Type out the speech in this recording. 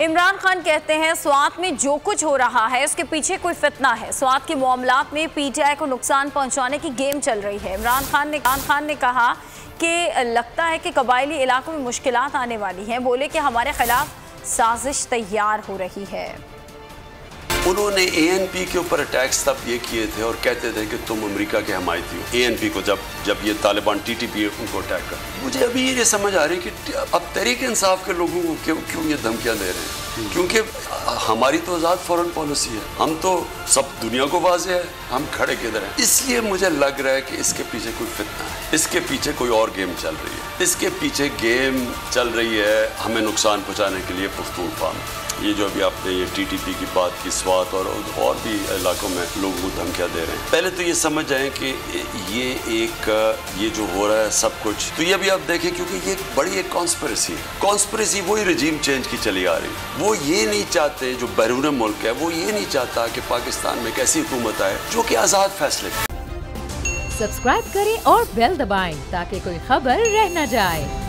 इमरान खान कहते हैं स्वात में जो कुछ हो रहा है उसके पीछे कोई फितना है। स्वात के मामलात में पीटीआई को नुकसान पहुंचाने की गेम चल रही है। इमरान खान ने कहा कि लगता है कि कबायली इलाकों में मुश्किलात आने वाली हैं। बोले कि हमारे खिलाफ साजिश तैयार हो रही है। उन्होंने एएनपी के ऊपर अटैक्स तब ये किए थे और कहते थे कि तुम अमेरिका के हमायती हो। एएनपी को जब ये तालिबान टीटीपी उनको अटैक कर, मुझे अभी ये समझ आ रही है कि अब तहरीक इंसाफ के लोगों को क्यों ये धमकियां दे रहे हैं, क्योंकि हमारी तो आज़ाद फॉरेन पॉलिसी है। हम तो सब दुनिया को वाज़ेह है हम खड़े किधर हैं। इसलिए मुझे लग रहा है कि इसके पीछे कोई फितना है, इसके पीछे कोई और गेम चल रही है, इसके पीछे गेम चल रही है हमें नुकसान पहुँचाने के लिए पख्तूनख्वा में। ये जो अभी आपने ये टीटीपी की बात की, स्वात और भी इलाकों में लोगों को धमकियां दे रहे हैं। पहले तो ये समझ जाएं कि ये जो हो रहा है सब कुछ, तो ये भी आप देखें क्योंकि ये बड़ी एक कॉन्स्पिरेसी है। कॉन्स्पिरेसी वही रजीम चेंज की चली आ रही है। वो ये नहीं चाहते, जो बैरून मुल्क है वो ये नहीं चाहता कि पाकिस्तान में एक ऐसी हुकूमत आए जो कि आज़ाद फैसले। सब्सक्राइब करें और बेल दबाएं ताकि कोई खबर रह न जाए।